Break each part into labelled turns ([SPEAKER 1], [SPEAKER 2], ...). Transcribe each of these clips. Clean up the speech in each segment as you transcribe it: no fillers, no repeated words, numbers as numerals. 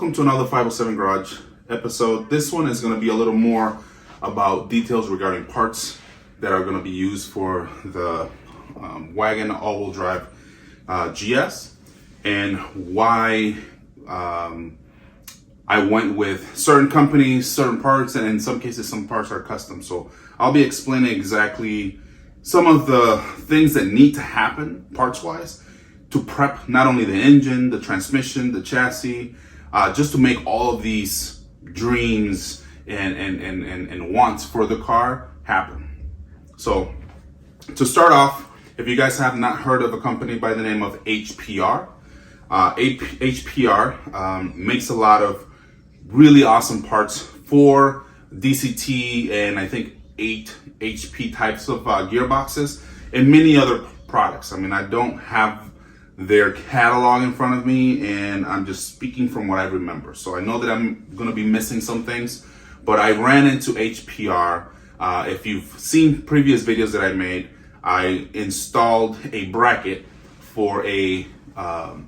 [SPEAKER 1] welcome to another 507 Garage episode. This one is going to be a little more about details regarding parts that are going to be used for the Wagon all-wheel drive GS, and why I went with certain companies, certain parts, and in some cases some parts are custom. So I'll be explaining exactly some of the things that need to happen parts-wise to prep not only the engine, the transmission, the chassis, just to make all of these dreams and wants for the car happen. So to start off, if you guys have not heard of a company by the name of HPR, HPR makes a lot of really awesome parts for DCT and I think 8 HP types of gearboxes and many other products. I mean, I don't have their catalog in front of me, and I'm just speaking from what I remember. So I know that I'm going to be missing some things, but I ran into HPR. If you've seen previous videos that I made, I installed a bracket for a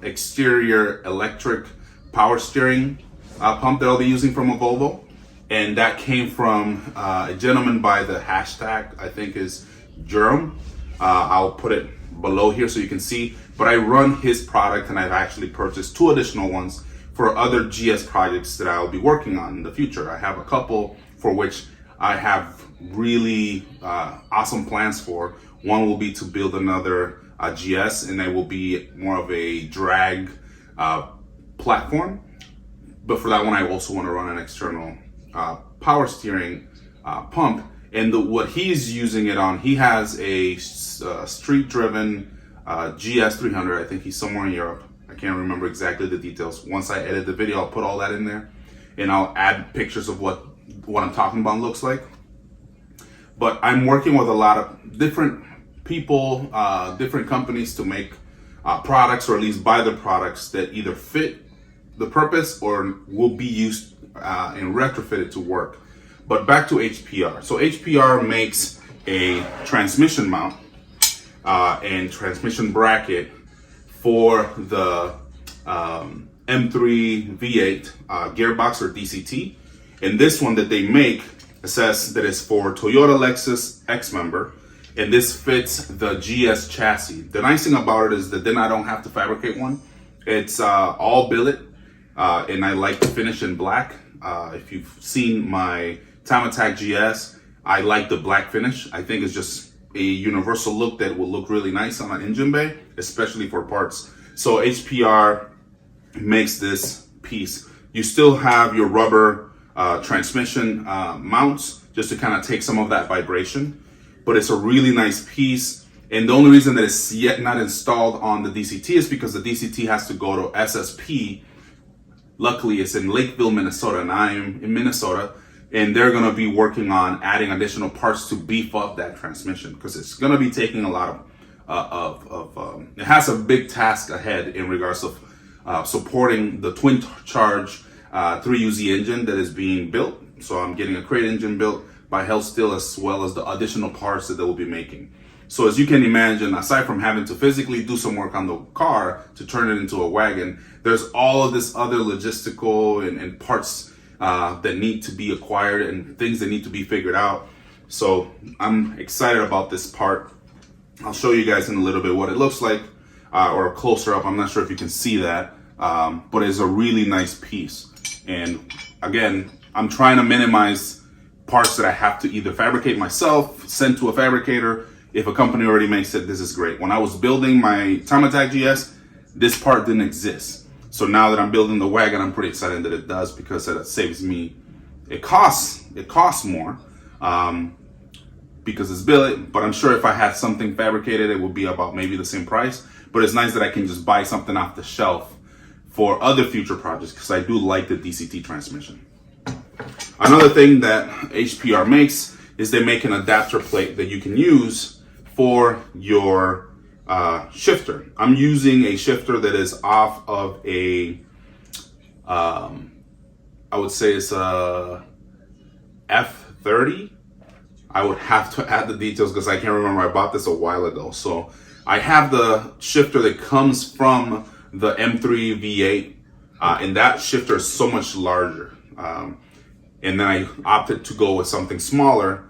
[SPEAKER 1] exterior electric power steering pump that I'll be using from a Volvo, and that came from a gentleman by the hashtag, I think is Jeurum. I'll put it below here so you can see, but I run his product, and I've actually purchased 2 additional ones for other GS projects that I'll be working on in the future. I have a couple for which I have really awesome plans for. One will be to build another GS, and it will be more of a drag platform. But for that one, I also want to run an external power steering pump. And what he's using it on, he has a street-driven GS 300. I think he's somewhere in Europe. I can't remember exactly the details. Once I edit the video, I'll put all that in there, and I'll add pictures of what I'm talking about looks like. But I'm working with a lot of different people, different companies to make products, or at least buy the products that either fit the purpose or will be used and retrofitted to work. But back to HPR. So HPR makes a transmission mount and transmission bracket for the M3 V8 gearbox or DCT. And this one that they make, it says that it's for Toyota Lexus X Member, and this fits the GS chassis. The nice thing about it is that then I don't have to fabricate one. It's all billet, and I like to finish in black. If you've seen my Time Attack GS, I like the black finish. I think it's just a universal look that will look really nice on an engine bay, especially for parts. So HPR makes this piece. You still have your rubber transmission mounts just to kind of take some of that vibration, but it's a really nice piece. And the only reason that it's yet not installed on the DCT is because the DCT has to go to SSP. Luckily, it's in Lakeville, Minnesota, and I am in Minnesota, and they're going to be working on adding additional parts to beef up that transmission, because it's going to be taking a lot of it has a big task ahead in regards of supporting the Twincharged 3UZ engine that is being built. So I'm getting a crate engine built by HellSteel, as well as the additional parts that they will be making. So as you can imagine, aside from having to physically do some work on the car to turn it into a wagon, there's all of this other logistical and parts that need to be acquired and things that need to be figured out. So I'm excited about this part. I'll show you guys in a little bit what it looks like, or a closer up. I'm not sure if you can see that, but it's a really nice piece. And again, I'm trying to minimize parts that I have to either fabricate myself, send to a fabricator. If a company already makes it, this is great. When I was building my Time Attack GS, this part didn't exist. So now that I'm building the Wagon, I'm pretty excited that it does, because it saves me. It costs more because it's billet, but I'm sure if I had something fabricated, it would be about maybe the same price. But it's nice that I can just buy something off the shelf for other future projects, because I do like the DCT transmission. Another thing that HPR makes is they make an adapter plate that you can use for your shifter. I'm using a shifter that is off of a, I would say it's a F30. I would have to add the details because I can't remember. I bought this a while ago. So I have the shifter that comes from the M3 V8 and that shifter is so much larger. And then I opted to go with something smaller,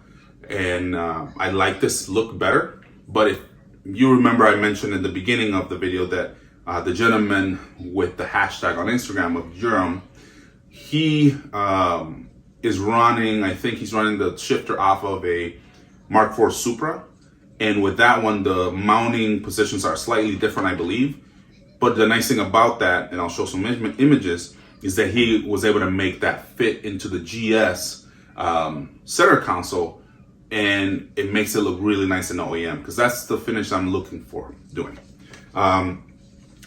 [SPEAKER 1] and I like this look better. But if you remember, I mentioned in the beginning of the video that the gentleman with the hashtag on Instagram of Jeurum, he is running, I think he's running the shifter off of a Mark IV Supra. And with that one, the mounting positions are slightly different, I believe. But the nice thing about that, and I'll show some images, is that he was able to make that fit into the GS center console, and it makes it look really nice in the OEM, because that's the finish I'm looking for doing.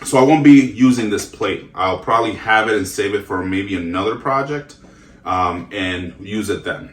[SPEAKER 1] So I won't be using this plate. I'll probably have it and save it for maybe another project and use it then.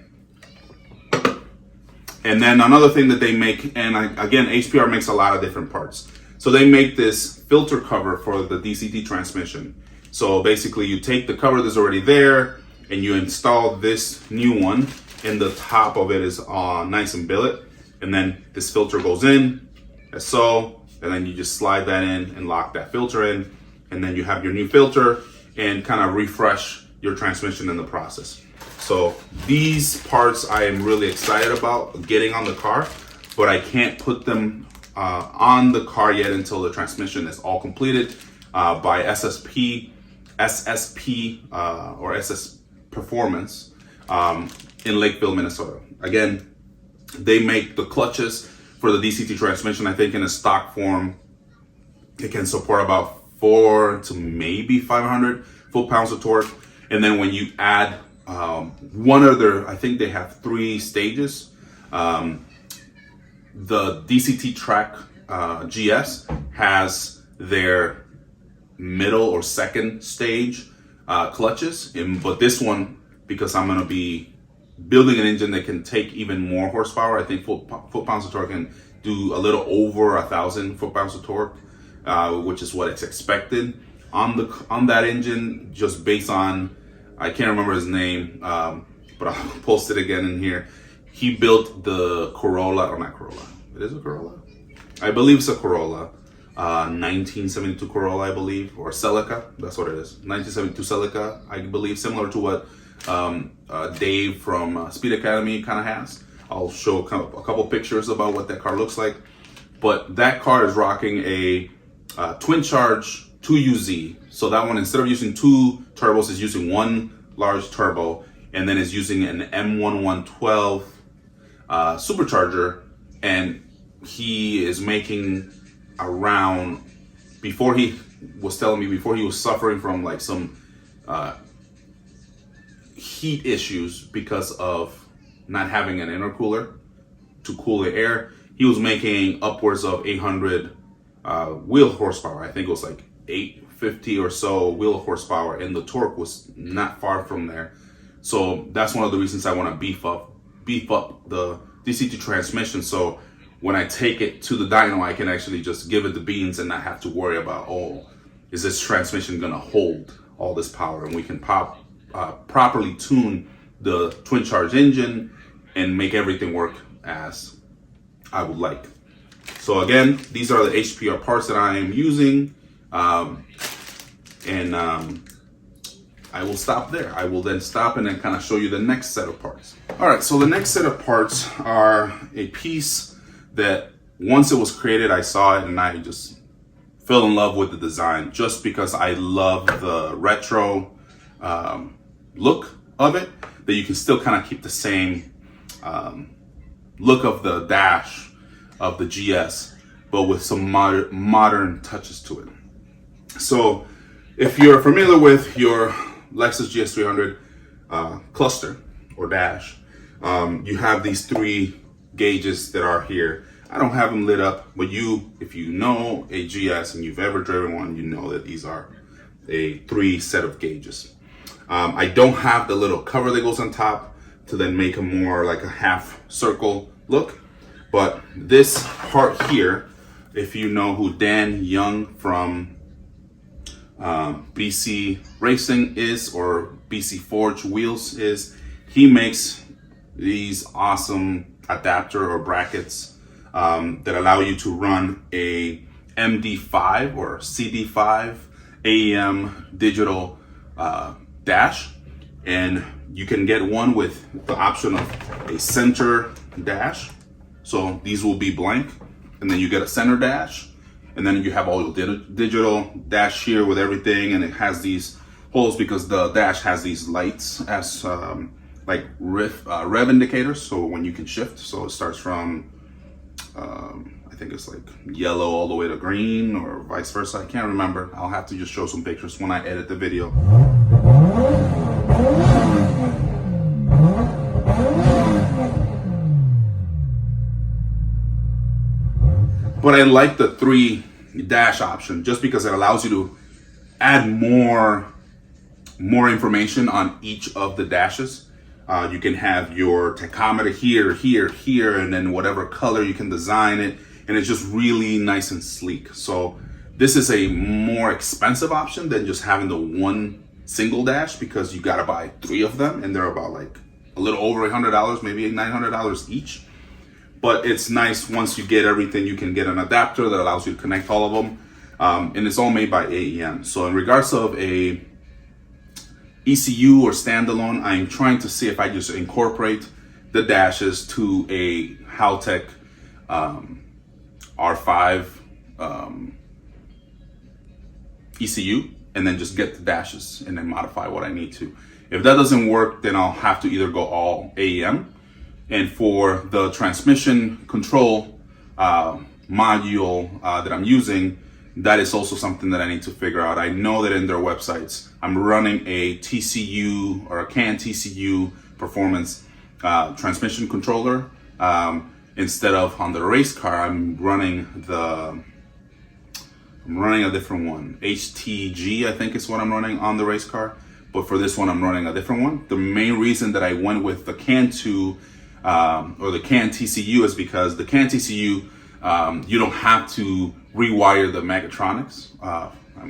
[SPEAKER 1] And then another thing that they make, and again, HPR makes a lot of different parts. So they make this filter cover for the DCT transmission. So basically you take the cover that's already there and you install this new one, and the top of it is nice and billet. And then this filter goes in, as so, and then you just slide that in and lock that filter in. And then you have your new filter and kind of refresh your transmission in the process. So these parts I am really excited about getting on the car, but I can't put them on the car yet until the transmission is all completed by SSP or SSPerformance in Lakeville, Minnesota. Again, they make the clutches for the DCT transmission. I think in a stock form, it can support about 400 to maybe 500 foot-pounds of torque. And then when you add one other, I think they have 3 stages. The DCT track GS has their middle or second stage clutches, but this one, because I'm going to be building an engine that can take even more horsepower, I think foot-pounds of torque can do a little over 1,000 foot-pounds of torque, which is what it's expected on that engine, just based on, I can't remember his name, but I'll post it again in here. He built the Corolla, or not Corolla, it is a Corolla? I believe it's a Corolla, 1972 Corolla, I believe, or Celica, that's what it is. 1972 Celica, I believe, similar to what Dave from Speed Academy kind of has. I'll show a couple pictures about what that car looks like. But that car is rocking a Twincharged 2UZ. So that one, instead of using 2 turbos, is using 1 large turbo, and then is using an M1112 supercharger. And he is making around, before he was telling me, before he was suffering from like some heat issues because of not having an intercooler to cool the air, he was making upwards of 800 wheel horsepower. I think it was like 850 or so wheel horsepower, and the torque was not far from there. So that's one of the reasons I want to beef up the DCT transmission, so when I take it to the dyno, I can actually just give it the beans and not have to worry about, oh, is this transmission gonna hold all this power? And we can properly tune the twin-charge engine and make everything work as I would like. So again, these are the HPR parts that I am using, and I will stop there. I will then stop and then kind of show you the next set of parts. All right, so the next set of parts are a piece that once it was created, I saw it and I just fell in love with the design, just because I love the retro look of it, that you can still kind of keep the same look of the dash of the GS, but with some modern touches to it. So if you're familiar with your Lexus GS300 cluster or dash, you have these 3 gauges that are here. I don't have them lit up, but if you know a GS and you've ever driven one, you know that these are a 3 set of gauges. I don't have the little cover that goes on top to then make a more like a half circle look, but this part here, if you know who Dan Young from BC Racing is, or BC Forge Wheels is, he makes these awesome adapter or brackets that allow you to run a MD5 or CD5 AEM digital dash, and you can get one with the option of a center dash. So these will be blank, and then you get a center dash, and then you have all your digital dash here with everything, and it has these holes because the dash has these lights as like rev indicators, so when you can shift. So it starts from I think it's like yellow all the way to green, or vice versa. I can't remember. I'll have to just show some pictures when I edit the video. But I like the 3 dash option just because it allows you to add more information on each of the dashes. You can have your tachometer here, here, here, and then whatever color you can design it. And it's just really nice and sleek. So this is a more expensive option than just having the one single dash, because you gotta buy 3 of them, and they're about like a little over $100, maybe $900 each. But it's nice once you get everything. You can get an adapter that allows you to connect all of them. And it's all made by AEM. So in regards of a ECU or standalone, I'm trying to see if I just incorporate the dashes to a Haltech R5 ECU, and then just get the dashes and then modify what I need to. If that doesn't work, then I'll have to either go all AEM. And for the transmission control module that I'm using, that is also something that I need to figure out. I know that in their websites, I'm running a TCU or a CAN TCU performance transmission controller. Instead of on the race car, I'm running a different one. HTG, I think is what I'm running on the race car. But for this one, I'm running a different one. The main reason that I went with the CAN 2 or the CAN TCU is because the CAN TCU, you don't have to rewire the mechatronics,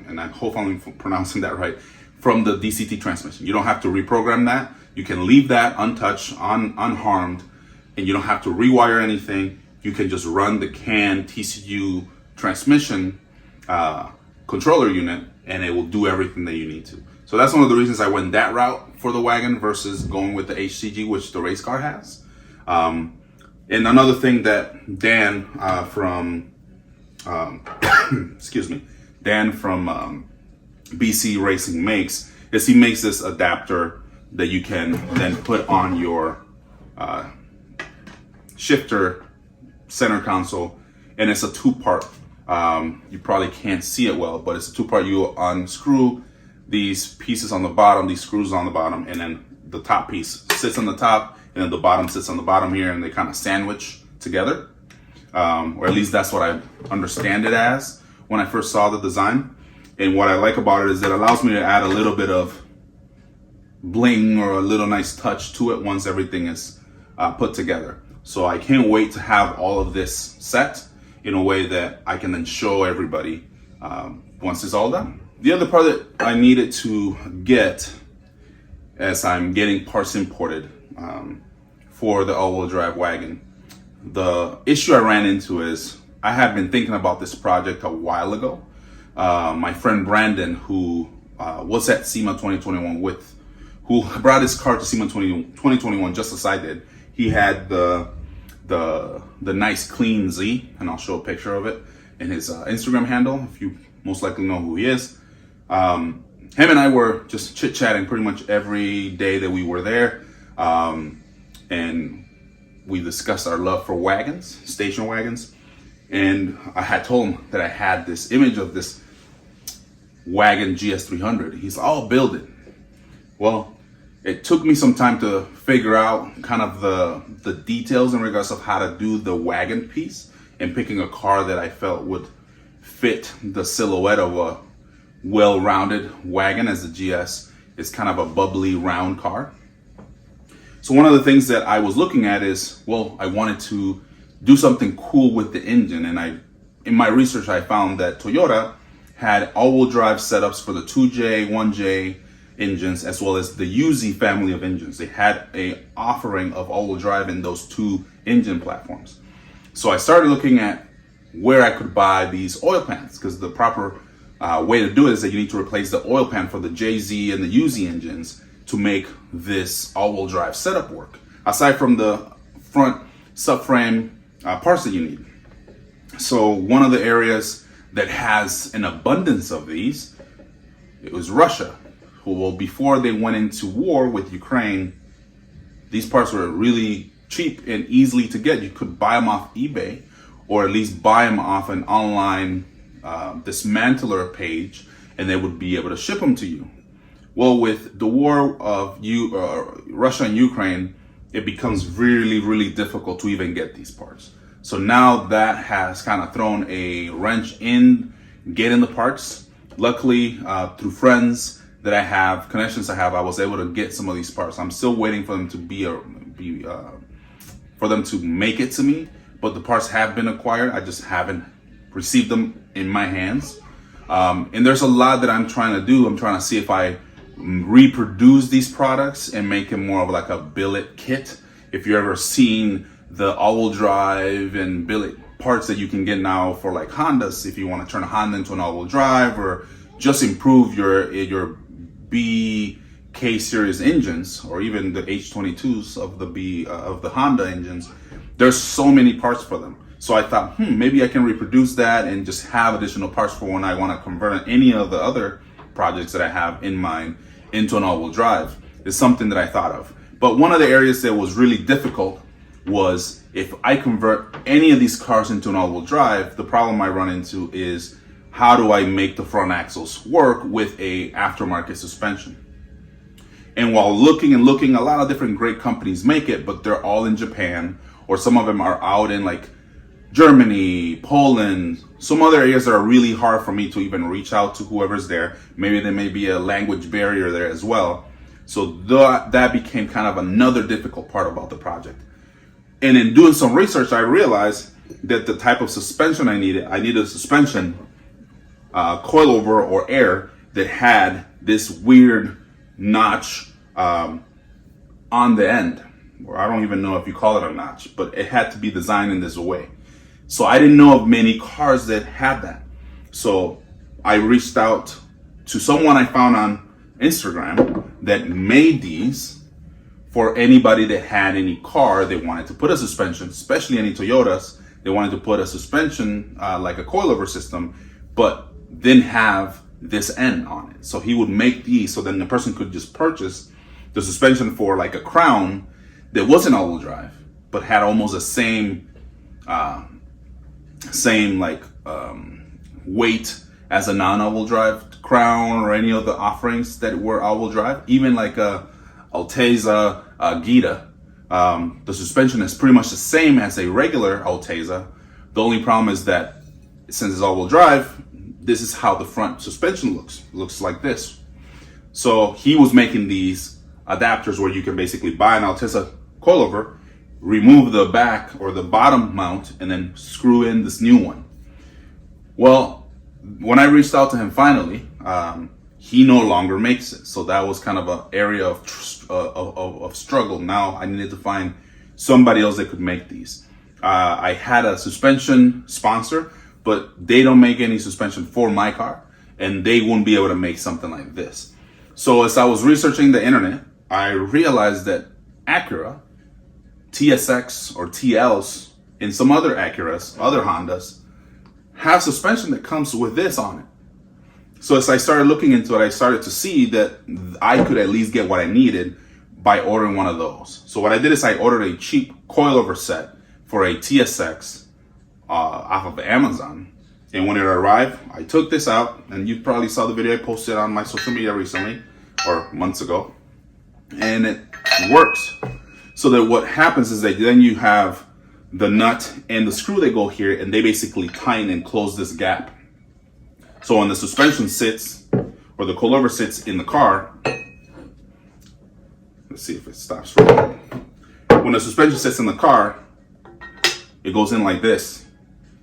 [SPEAKER 1] and I hope I'm pronouncing that right, from the DCT transmission. You don't have to reprogram that. You can leave that untouched, unharmed, and you don't have to rewire anything. You can just run the CAN TCU transmission controller unit, and it will do everything that you need to. So that's one of the reasons I went that route for the Wagon versus going with the HCG, which the race car has. And another thing that Dan from excuse me, Dan from BC Racing makes is he makes this adapter that you can then put on your shifter center console, and it's a 2-part. You probably can't see it well, but it's a 2-part. You unscrew these pieces on the bottom, these screws on the bottom, and then the top piece sits on the top, and then the bottom sits on the bottom here, and they kind of sandwich together. Or at least that's what I understand it as when I first saw the design. And what I like about it is it allows me to add a little bit of bling or a little nice touch to it once everything is put together. So I can't wait to have all of this set in a way that I can then show everybody once it's all done. The other part that I needed to get, as I'm getting parts imported for the all-wheel drive wagon, the issue I ran into is I had been thinking about this project a while ago. My friend Brandon, who was at SEMA 2021 who brought his car to SEMA 2021 just as I did. He had the nice clean Z, and I'll show a picture of it in his Instagram handle, if you most likely know who he is. Him and I were just chit-chatting pretty much every day that we were there, and we discussed our love for wagons, station wagons, and I had told him that I had this image of this Wagon GS300. He's like, "Oh, build it." Well, it took me some time to figure out kind of the details in regards of how to do the wagon piece, and picking a car that I felt would fit the silhouette of a well-rounded wagon, as the GS is kind of a bubbly round car. So one of the things that I was looking at is, well, I wanted to do something cool with the engine, and in my research I found that Toyota had all-wheel drive setups for the 2J, 1J engines, as well as the UZ family of engines. They had a offering of all-wheel drive in those 2 engine platforms. So I started looking at where I could buy these oil pans, because the proper way to do it is that you need to replace the oil pan for the JZ and the UZ engines to make this all-wheel drive setup work, aside from the front subframe parts that you need. So one of the areas that has an abundance of these, it was Russia. Well, before they went into war with Ukraine, these parts were really cheap and easily to get. You could buy them off eBay, or at least buy them off an online dismantler page, and they would be able to ship them to you. Well, with the war of Russia and Ukraine, it becomes really, really difficult to even get these parts. So now that has kind of thrown a wrench in getting the parts. Luckily, through friends that I have, connections I have, I was able to get some of these parts. I'm still waiting for them to for them to make it to me, but the parts have been acquired. I just haven't received them in my hands. And there's a lot that I'm trying to do. I'm trying to see if I reproduce these products and make it more of like a billet kit. If you've ever seen the all-wheel drive and billet parts that you can get now for like Hondas, if you want to turn a Honda into an all-wheel drive or just improve your BK series engines, or even the H22s of the Honda engines, there's so many parts for them. So I thought, maybe I can reproduce that and just have additional parts for when I want to convert any of the other projects that I have in mind into an all-wheel drive. Is something that I thought of. But one of the areas that was really difficult was if I convert any of these cars into an all-wheel drive, the problem I run into is how do I make the front axles work with a aftermarket suspension? And while looking, a lot of different great companies make it, but they're all in Japan, or some of them are out in like Germany, Poland, some other areas that are really hard for me to even reach out to whoever's there. Maybe there may be a language barrier there as well. So that became kind of another difficult part about the project. And in doing some research, I realized that the type of suspension I needed a suspension coilover or air that had this weird notch on the end. Or I don't even know if you call it a notch, but it had to be designed in this way. So I didn't know of many cars that had that. So I reached out to someone I found on Instagram that made these for anybody that had any car they wanted to put a suspension, especially any Toyotas. They wanted to put a suspension like a coilover system, but then have this end on it. So he would make these so then the person could just purchase the suspension for like a Crown that wasn't all-wheel drive, but had almost the same weight as a non-all-wheel drive Crown or any of the offerings that were all-wheel drive. Even like a Altezza Gita, the suspension is pretty much the same as a regular Altezza. The only problem is that since it's all-wheel drive, this is how the front suspension looks like this. So he was making these adapters where you can basically buy an Altezza coilover, remove the back or the bottom mount, and then screw in this new one. Well, when I reached out to him finally, he no longer makes it. So that was kind of an area of struggle. Now I needed to find somebody else that could make these. I had a suspension sponsor, but they don't make any suspension for my car, and they wouldn't be able to make something like this. So as I was researching the internet, I realized that Acura, TSX or TLs, and some other Acuras, other Hondas, have suspension that comes with this on it. So as I started looking into it, I started to see that I could at least get what I needed by ordering one of those. So what I did is I ordered a cheap coilover set for a TSX off of Amazon. And when it arrived, I took this out, and you probably saw the video I posted on my social media recently, or months ago, and it works. So that what happens is that then you have the nut and the screw that go here, and they basically tighten and close this gap. So when the suspension sits, or the coilover sits in the car, let's see if it stops rolling. When the suspension sits in the car, it goes in like this,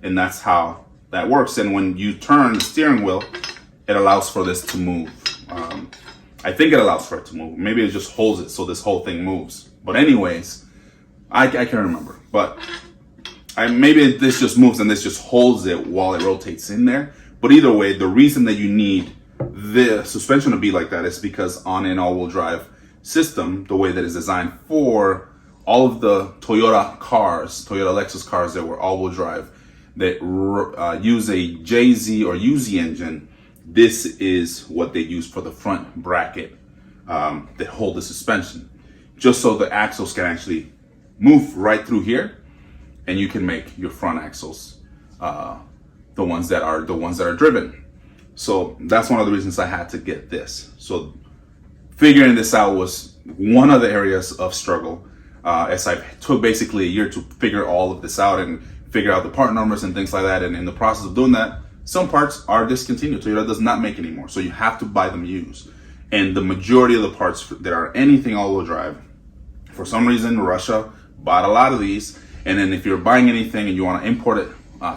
[SPEAKER 1] and that's how that works. And when you turn the steering wheel, it allows for this to move. I think it allows for it to move. Maybe it just holds it so this whole thing moves. But anyways, I can't remember. But maybe this just moves and this just holds it while it rotates in there. But either way, the reason that you need the suspension to be like that is because on an all-wheel drive system, the way that it's designed for all of the Toyota Lexus cars that were all-wheel drive that use a JZ or UZ engine, this is what they use for the front bracket that hold the suspension, just so the axles can actually move right through here, and you can make your front axles the ones that are driven. So that's one of the reasons I had to get this. So figuring this out was one of the areas of struggle, as I took basically a year to figure all of this out and figure out the part numbers and things like that. And in the process of doing that, some parts are discontinued. Toyota does not make anymore, so you have to buy them used. And the majority of the parts that are anything all-wheel drive, for some reason, Russia bought a lot of these. And then if you're buying anything and you want to import it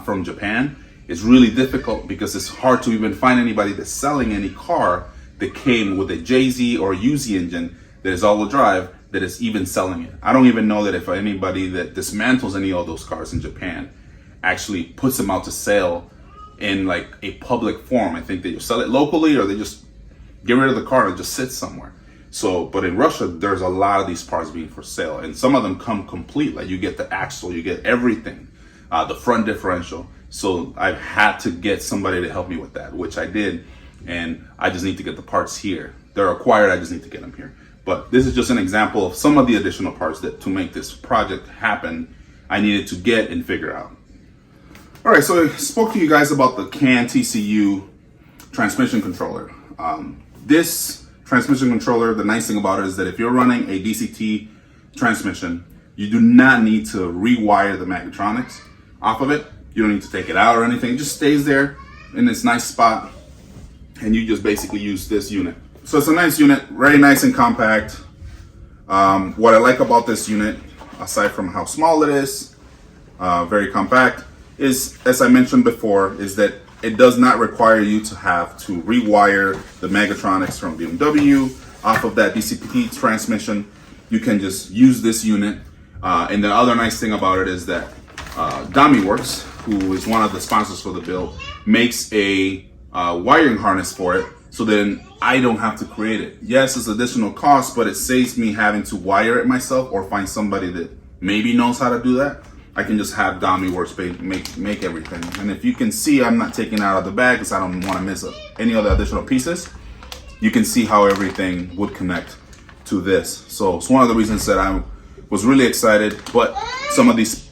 [SPEAKER 1] from Japan, it's really difficult because it's hard to even find anybody that's selling any car that came with a JZ or UZ engine that is all-wheel drive that is even selling it. I don't even know that if anybody that dismantles any of those cars in Japan actually puts them out to sale in like a public form. I think they sell it locally, or they just get rid of the car and just sit somewhere. So, but in Russia, there's a lot of these parts being for sale, and some of them come complete. Like you get the axle, you get everything, the front differential. So I had to get somebody to help me with that, which I did, and I just need to get the parts here. They're acquired, I just need to get them here. But this is just an example of some of the additional parts that to make this project happen, I needed to get and figure out. All right, so I spoke to you guys about the CAN TCU Transmission Controller. This transmission controller, the nice thing about it is that if you're running a DCT transmission, you do not need to rewire the Mechatronics off of it. You don't need to take it out or anything. It just stays there in this nice spot, and you just basically use this unit. So it's a nice unit, very nice and compact. What I like about this unit, aside from how small it is, very compact, is, as I mentioned before, is that it does not require you to have to rewire the Mechatronics from BMW off of that DCT transmission. You can just use this unit. And the other nice thing about it is that Domi-Works, who is one of the sponsors for the build, makes a wiring harness for it, so then I don't have to create it. Yes, it's additional cost, but it saves me having to wire it myself or find somebody that maybe knows how to do that. I can just have Domi-Works make everything. And if you can see, I'm not taking it out of the bag because I don't want to miss any other additional pieces. You can see how everything would connect to this. So it's one of the reasons that I was really excited, but some of these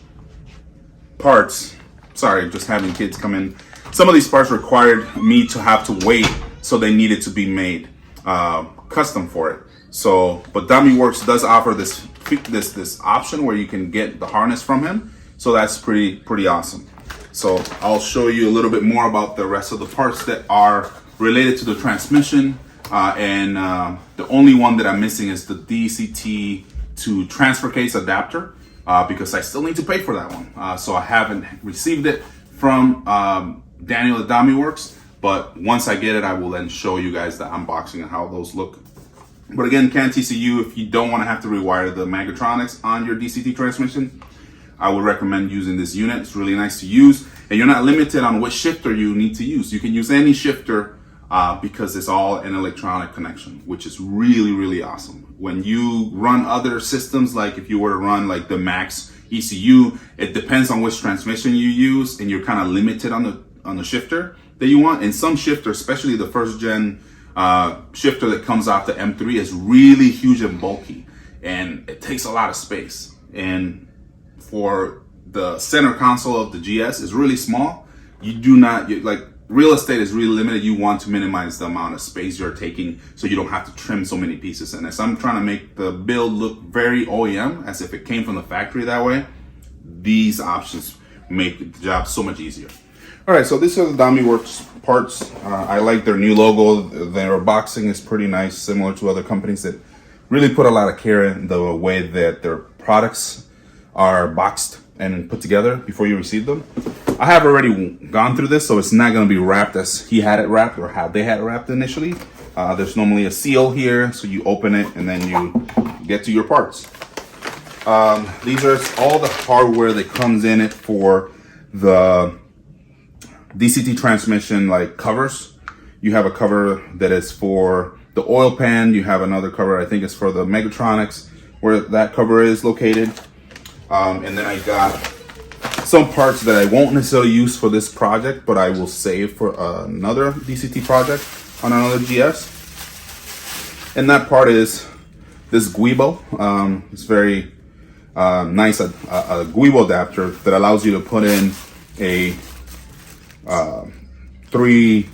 [SPEAKER 1] parts, sorry, just having kids come in, some of these parts required me to have to wait, so they needed to be made custom for it. So, but Domi-Works does offer this option where you can get the harness from him. So that's pretty awesome. So I'll show you a little bit more about the rest of the parts that are related to the transmission. The only one that I'm missing is the DCT to transfer case adapter, because I still need to pay for that one. So I haven't received it from Daniel at Domi-Works, but once I get it, I will then show you guys the unboxing and how those look. But again, CAN TCU, if you don't want to have to rewire the Mechatronics on your DCT transmission, I would recommend using this unit. It's really nice to use, and you're not limited on what shifter you need to use. You can use any shifter because it's all an electronic connection, which is really awesome. When you run other systems, like if you were to run like the Max ECU, it depends on which transmission you use, and you're kind of limited on the shifter that you want. And some shifters, especially the first gen shifter that comes off the M3, is really huge and bulky, and it takes a lot of space. And for the center console of the GS is really small. You do not, like, real estate is really limited. You want to minimize the amount of space you're taking so you don't have to trim so many pieces. And as I'm trying to make the build look very OEM, as if it came from the factory that way, these options make the job so much easier. All right, so these are the Domi-Works parts. I like their new logo. Their boxing is pretty nice, similar to other companies that really put a lot of care in the way that their products are boxed and put together before you receive them. I have already gone through this, so it's not going to be wrapped as he had it wrapped or how they had it wrapped initially. There's normally a seal here, so you open it and then you get to your parts. These are all the hardware that comes in it for the DCT transmission like covers. You have a cover that is for the oil pan. You have another cover, I think it's for the Megatronics, where that cover is located. And then I got some parts that I won't necessarily use for this project, but I will save for another DCT project on another GS. And that part is this Guibo. It's very nice, a Guibo adapter that allows you to put in a 3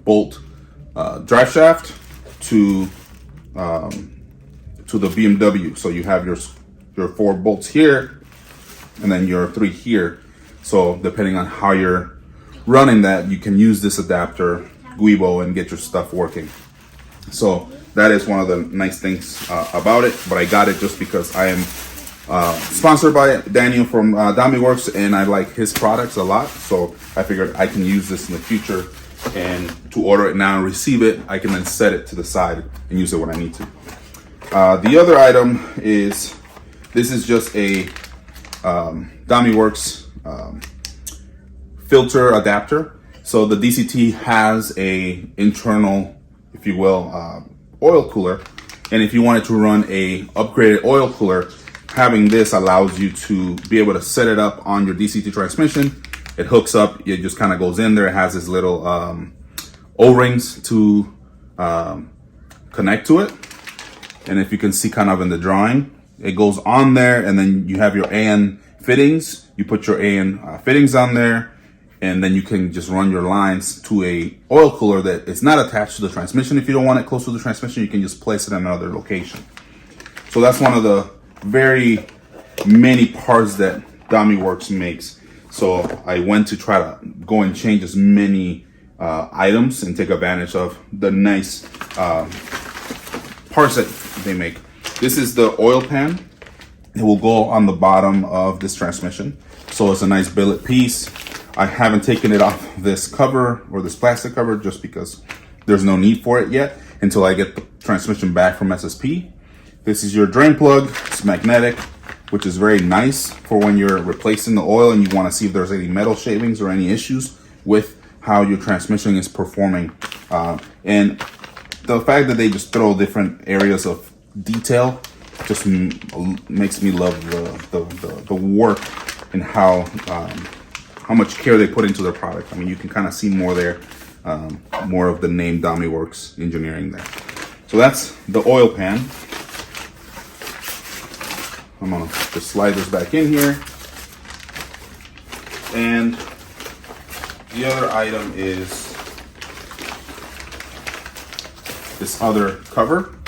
[SPEAKER 1] bolt drive shaft to the BMW. So you have your 4 bolts here, and then your 3 here. So depending on how you're running that, you can use this adapter, Guibo, and get your stuff working. So that is one of the nice things about it. But I got it just because I am sponsored by Daniel from Domi-Works, and I like his products a lot. So I figured I can use this in the future, and to order it now and receive it, I can then set it to the side and use it when I need to. The other item is, this is just a Domi-Works filter adapter. So the DCT has a internal, if you will, oil cooler. And if you wanted to run a upgraded oil cooler, having this allows you to be able to set it up on your DCT transmission. It hooks up, it just kind of goes in there. It has this little O-rings to connect to it. And if you can see kind of in the drawing, it goes on there, and then you have your AN fittings. You put your AN fittings on there, and then you can just run your lines to a oil cooler that is not attached to the transmission. If you don't want it close to the transmission, you can just place it in another location. So that's one of the very many parts that Domi-Works makes. So I went to try to go and change as many items and take advantage of the nice parts that they make. This is the oil pan. It will go on the bottom of this transmission. So it's a nice billet piece. I haven't taken it off this cover or this plastic cover just because there's no need for it yet until I get the transmission back from SSP. This is your drain plug. It's magnetic, which is very nice for when you're replacing the oil and you want to see if there's any metal shavings or any issues with how your transmission is performing. And the fact that they just throw different areas of detail just makes me love the work and how much care they put into their product. I mean, you can kind of see more there, more of the name Domi-Works engineering there. So that's the oil pan. I'm gonna just slide this back in here. And the other item is this other cover.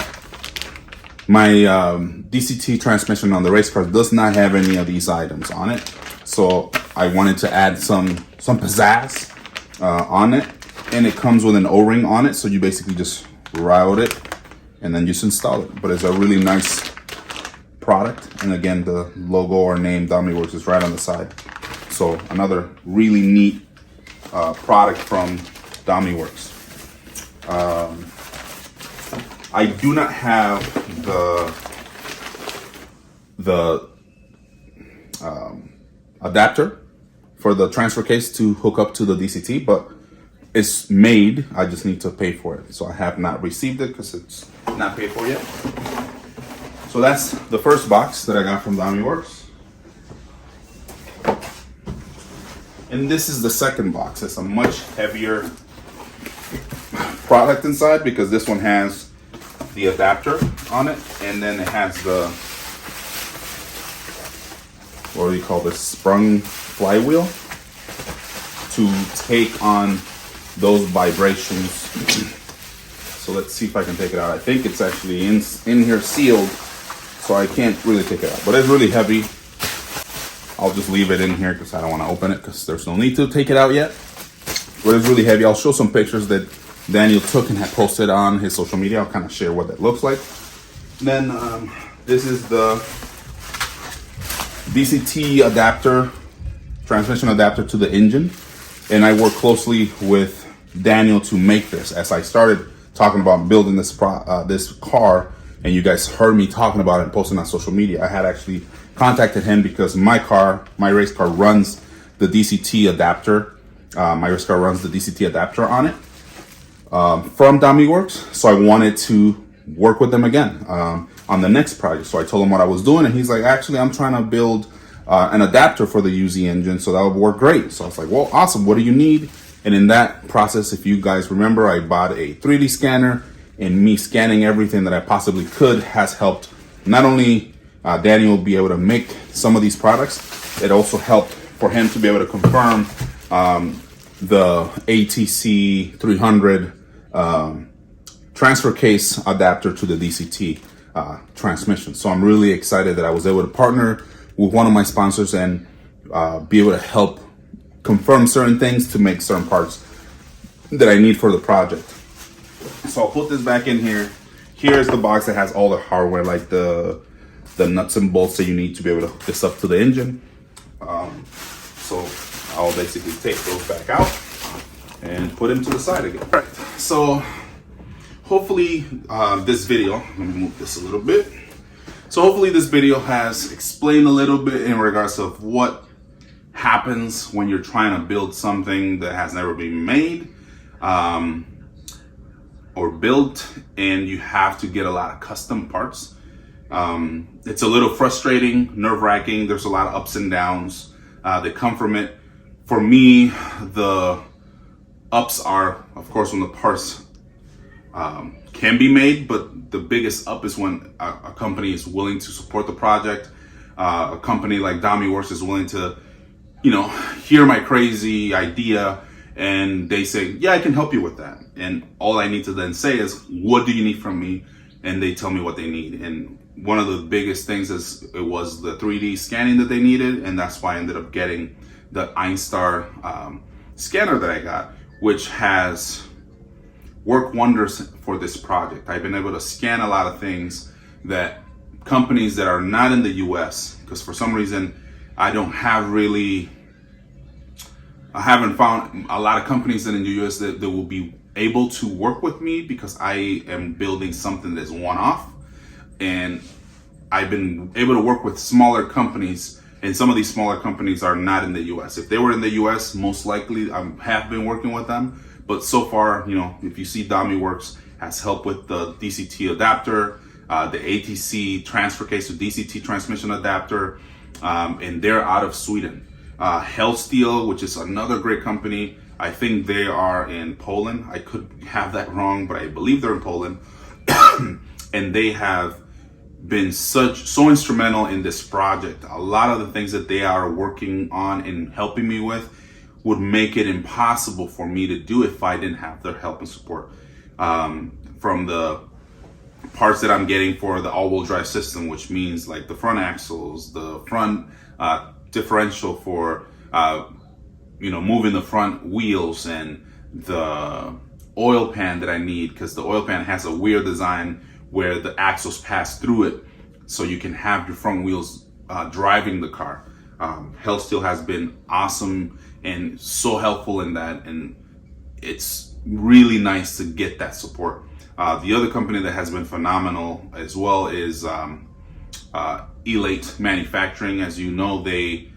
[SPEAKER 1] My DCT transmission on the race car does not have any of these items on it. So I wanted to add some pizzazz on it. And it comes with an O-ring on it. So you basically just route it and then just install it. But it's a really nice product. And again, the logo or name Domi-Works is right on the side. So another really neat product from Domi-Works. I do not have the adapter for the transfer case to hook up to the DCT, but it's made. I just need to pay for it. So I have not received it because it's not paid for yet. So that's the first box that I got from Domi-Works. And this is the second box. It's a much heavier product inside because this one has the adapter on it, and then it has the, what do you call this, sprung flywheel to take on those vibrations. So let's see if I can take it out. I think it's actually in here sealed, so I can't really take it out, but it's really heavy. I'll just leave it in here because I don't want to open it because there's no need to take it out yet. But it's really heavy. I'll show some pictures that Daniel took and had posted on his social media. I'll kind of share what that looks like. Then this is the DCT adapter, transmission adapter to the engine. And I work closely with Daniel to make this. As I started talking about building this car, and you guys heard me talking about it and posting on social media, I had actually contacted him because my race car runs the DCT adapter My race car runs the DCT adapter on it from Domi-Works, so I wanted to work with them again on the next project. So I told him what I was doing, and he's like, actually, I'm trying to build an adapter for the UZ engine, so that would work great. So I was like, well, awesome, what do you need? And in that process, if you guys remember, I bought a 3D scanner, and me scanning everything that I possibly could has helped not only Daniel be able to make some of these products, it also helped for him to be able to confirm the ATC 300 transfer case adapter to the DCT transmission. So I'm really excited that I was able to partner with one of my sponsors and be able to help confirm certain things to make certain parts that I need for the project. So I'll put this back in here. Here's the box that has all the hardware, like the nuts and bolts that you need to be able to hook this up to the engine. So I'll basically take those back out and put them to the side again. All right, so hopefully this video, let me move this a little bit. So hopefully this video has explained a little bit in regards of what happens when you're trying to build something that has never been made or built, and you have to get a lot of custom parts. It's a little frustrating, nerve-wracking. There's a lot of ups and downs that come from it. For me, the ups are, of course, when the parts can be made, but the biggest up is when a company is willing to support the project. A company like Domi-Works is willing to, hear my crazy idea, and they say, yeah, I can help you with that. And all I need to then say is, what do you need from me? And they tell me what they need. And one of the biggest things is it was the 3D scanning that they needed, and that's why I ended up getting the Einstar scanner that I got, which has worked wonders for this project. I've been able to scan a lot of things that companies that are not in the US, because for some reason I haven't found a lot of companies in the US that will be able to work with me, because I am building something that's one-off. And I've been able to work with smaller companies, and some of these smaller companies are not in the US. If they were in the US, most likely I have been working with them. But so far, if you see, Domi-Works has helped with the DCT adapter, the ATC transfer case to DCT transmission adapter, and they're out of Sweden. HellSteel, which is another great company. I think they are in Poland. I could have that wrong, but I believe they're in Poland. And they have been so instrumental in this project. A lot of the things that they are working on and helping me with would make it impossible for me to do if I didn't have their help and support. From the parts that I'm getting for the all-wheel drive system, which means like the front axles, the front differential for moving the front wheels, and the oil pan that I need, because the oil pan has a weird design where the axles pass through it, so you can have your front wheels driving the car. HellSteel has been awesome and so helpful in that, and it's really nice to get that support. The other company that has been phenomenal as well is Elate Manufacturing. As you know, they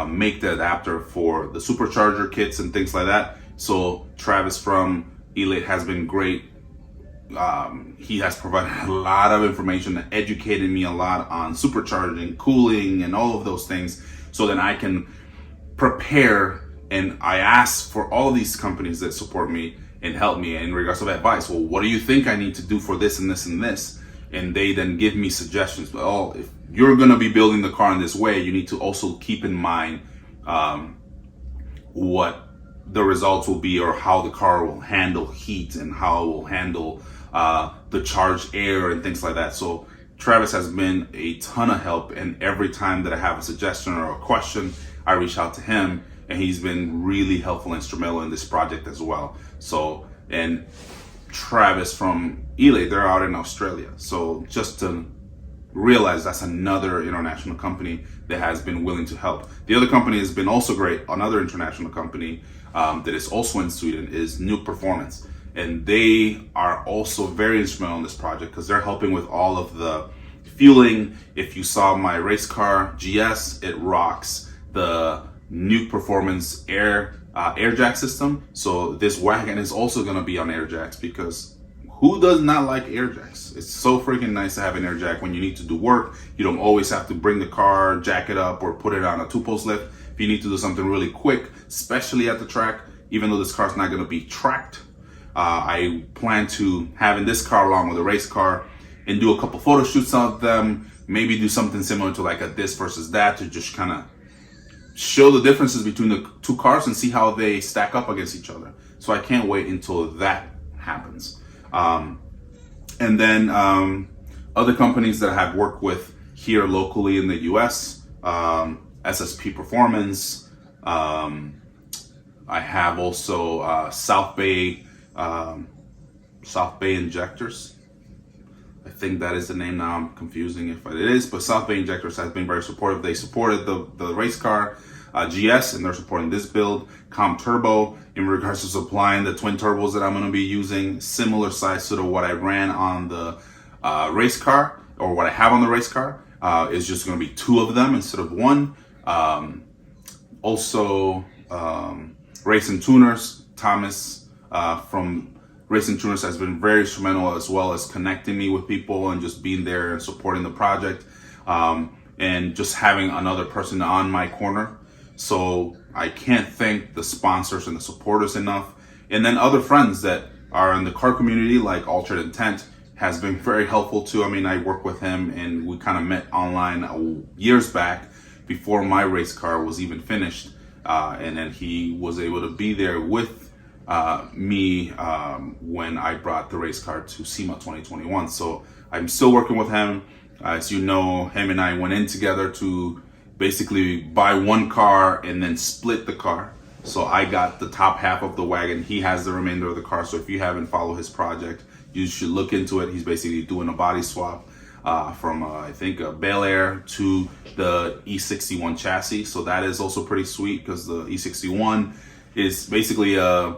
[SPEAKER 1] make the adapter for the supercharger kits and things like that. So Travis from Elate has been great. He has provided a lot of information and educated me a lot on supercharging, cooling, and all of those things, so that I can prepare. And I ask for all of these companies that support me and help me in regards of advice. Well, what do you think I need to do for this and this and this? And they then give me suggestions. Well, if you're going to be building the car in this way, you need to also keep in mind what the results will be, or how the car will handle heat, and how it will handle the charged air and things like that. So Travis has been a ton of help, and every time that I have a suggestion or a question, I reach out to him, and he's been really helpful and instrumental in this project as well. So, and Travis from Elate, they're out in Australia. So just to realize that's another international company that has been willing to help. The other company has been also great. Another international company that is also in Sweden is Nuke Performance. And they are also very instrumental in this project, because they're helping with all of the fueling. If you saw my race car GS, it rocks the Nuke Performance air air jack system. So this wagon is also going to be on air jacks, because who does not like air jacks? It's so freaking nice to have an air jack when you need to do work. You don't always have to bring the car, jack it up, or put it on a 2-post lift. If you need to do something really quick, especially at the track, even though this car's not going to be tracked, I plan to have in this car along with a race car and do a couple photo shoots of them. Maybe do something similar to like a this versus that, to just kind of show the differences between the two cars and see how they stack up against each other. So I can't wait until that happens. And then other companies that I have worked with here locally in the US, SSPerformance. I have also Southbay Injectors. I think that is the name now. I'm confusing if it is, but Southbay Injectors has been very supportive. They supported the race car GS, and they're supporting this build. CompTurbo, in regards to supplying the twin turbos that I'm going to be using, similar size to what I ran on the race car, or what I have on the race car. Is just going to be 2 of them instead of 1. Also, RaceandTuners, Thomas from RaceandTuners has been very instrumental, as well as connecting me with people and just being there and supporting the project, and just having another person on my corner. So I can't thank the sponsors and the supporters enough. And then other friends that are in the car community, like Altered Intent, has been very helpful too. I mean, I work with him, and we kind of met online years back before my race car was even finished. And then he was able to be there with me when I brought the race car to SEMA 2021. So I'm still working with him. As you know, him and I went in together to basically buy one car and then split the car. So I got the top half of the wagon. He has the remainder of the car. So if you haven't followed his project, you should look into it. He's basically doing a body swap from I think a Bel Air to the E61 chassis. So that is also pretty sweet, because the E61 is basically it's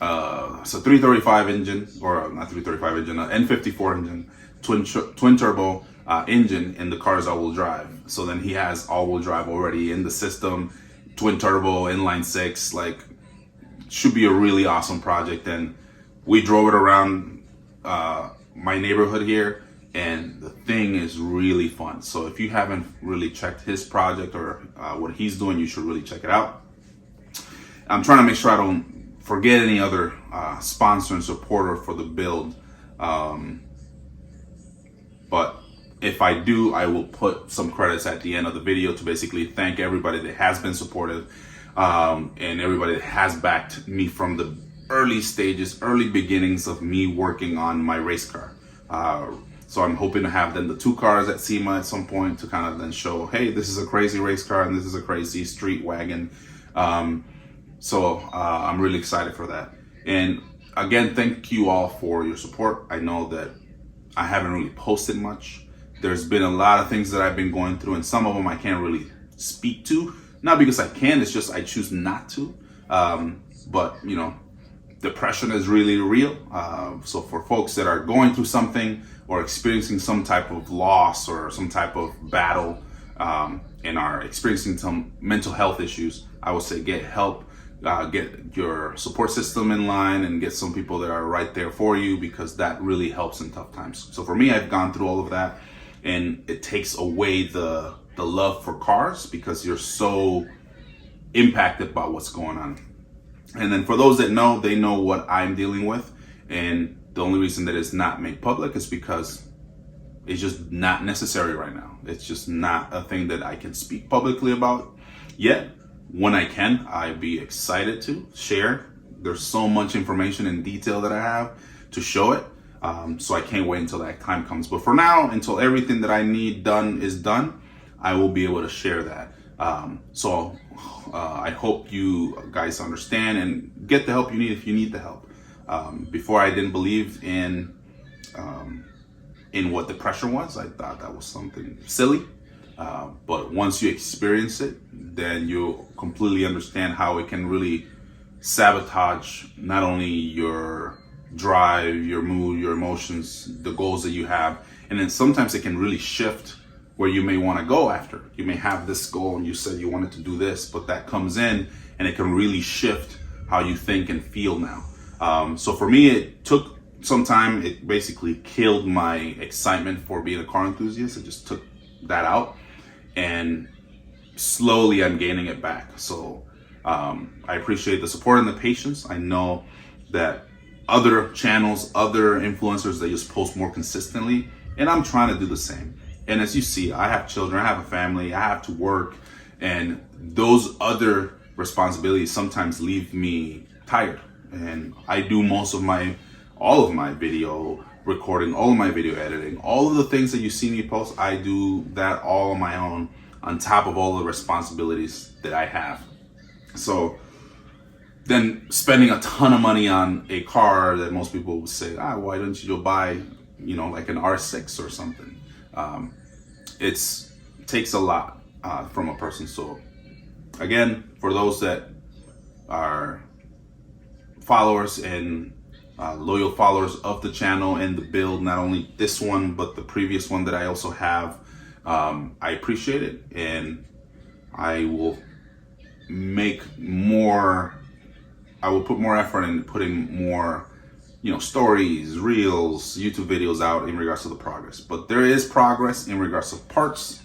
[SPEAKER 1] a 335 engine, or not 335 engine, an N54 engine, twin turbo engine, and the car is all-wheel drive. So then he has all-wheel drive already in the system, twin turbo, inline 6, like, should be a really awesome project. And we drove it around my neighborhood here, and the thing is really fun. So if you haven't really checked his project or what he's doing, you should really check it out. I'm trying to make sure I don't forget any other sponsor and supporter for the build. But if I do, I will put some credits at the end of the video to basically thank everybody that has been supportive, and everybody that has backed me from the early stages, early beginnings of me working on my race car. So I'm hoping to have then the 2 cars at SEMA at some point to kind of then show, hey, this is a crazy race car and this is a crazy street wagon. So I'm really excited for that. And again, thank you all for your support. I know that I haven't really posted much. There's been a lot of things that I've been going through, and some of them I can't really speak to. Not because I can, it's just I choose not to. But, you know, depression is really real. So for folks that are going through something or experiencing some type of loss or some type of battle, and are experiencing some mental health issues, I would say get help. Get your support system in line and get some people that are right there for you, because that really helps in tough times. So for me, I've gone through all of that, and it takes away the love for cars, because you're so impacted by what's going on. And then for those that know, they know what I'm dealing with, and the only reason that it's not made public is because it's just not necessary right now. It's just not a thing that I can speak publicly about yet. When I can, I'd be excited to share. There's so much information and detail that I have to show it. So I can't wait until that time comes. But for now, until everything that I need done is done, I will be able to share that. So I hope you guys understand and get the help you need if you need the help. Before, I didn't believe in what depression was. I thought that was something silly. But once you experience it, then you'll completely understand how it can really sabotage not only your drive, your mood, your emotions, the goals that you have. And then sometimes it can really shift where you may want to go after. You may have this goal and you said you wanted to do this, but that comes in and it can really shift how you think and feel now. So for me, it took some time. It basically killed my excitement for being a car enthusiast. It just took that out, and slowly I'm gaining it back. So I appreciate the support and the patience. I know that other channels, other influencers, they just post more consistently, and I'm trying to do the same. And as you see, I have children, I have a family, I have to work, and those other responsibilities sometimes leave me tired. And I do all of my video recording, all of my video editing, all of the things that you see me post, I do that all on my own, on top of all the responsibilities that I have. So then spending a ton of money on a car that most people would say, why don't you go buy, like an R6 or something? It takes a lot from a person. So again, for those that are followers and loyal followers of the channel and the build, not only this one, but the previous one that I also have, I appreciate it. And I will put more effort in putting more, stories, reels, YouTube videos out in regards to the progress. But there is progress in regards to parts.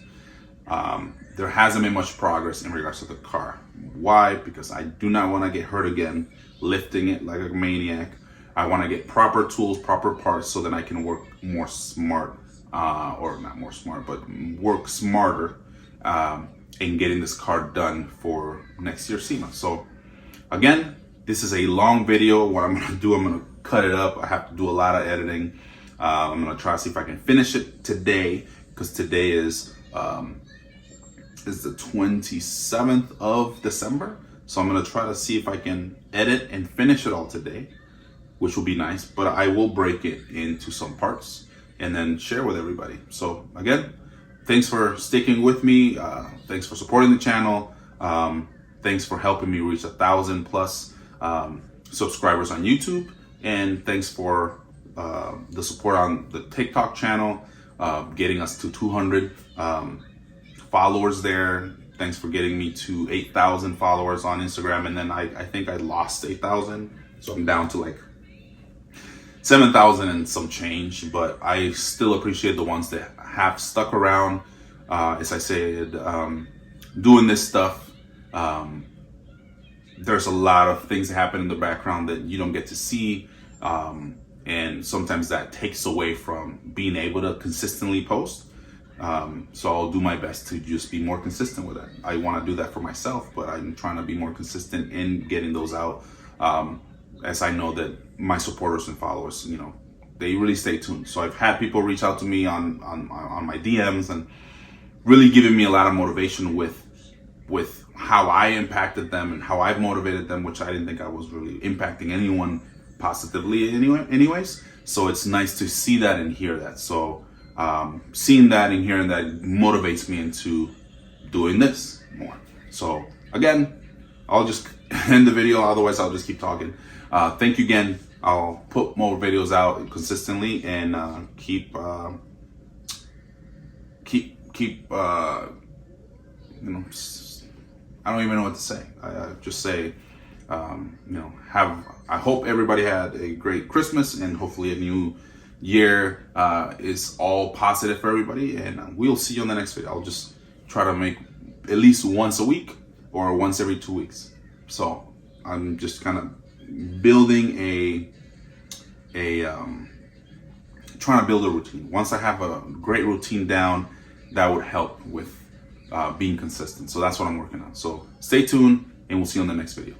[SPEAKER 1] There hasn't been much progress in regards to the car. Why? Because I do not want to get hurt again lifting it like a maniac. I want to get proper tools, proper parts, so that I can work more smart, or not more smart, but work smarter in getting this car done for next year's SEMA. So again, this is a long video. What I'm gonna do, I'm gonna cut it up. I have to do a lot of editing. I'm gonna try to see if I can finish it today, because today is the 27th of December. So I'm gonna try to see if I can edit and finish it all today, which will be nice, but I will break it into some parts and then share with everybody. So again, thanks for sticking with me. Thanks for supporting the channel. Thanks for helping me reach 1,000 plus subscribers on YouTube. And thanks for the support on the TikTok channel, getting us to 200 followers there. Thanks for getting me to 8,000 followers on Instagram. And then I think I lost 8,000. So I'm down to like 7,000 and some change, but I still appreciate the ones that have stuck around. As I said, doing this stuff, there's a lot of things that happen in the background that you don't get to see. And sometimes that takes away from being able to consistently post. So I'll do my best to just be more consistent with it. I want to do that for myself, but I'm trying to be more consistent in getting those out. As I know that my supporters and followers, they really stay tuned. So I've had people reach out to me on my DMs and really giving me a lot of motivation with how I impacted them and how I've motivated them, which I didn't think I was really impacting anyone positively anyways. So it's nice to see that and hear that. So seeing that and hearing that motivates me into doing this more. So again, I'll just end the video, otherwise I'll just keep talking. Thank you again. I'll put more videos out consistently and keep I don't even know what to say. I just say, I hope everybody had a great Christmas, and hopefully a new year is all positive for everybody. And we'll see you on the next video. I'll just try to make at least once a week or once every 2 weeks. So I'm just kind of building trying to build a routine. Once I have a great routine down, that would help with being consistent. So that's what I'm working on. So stay tuned, and we'll see you on the next video.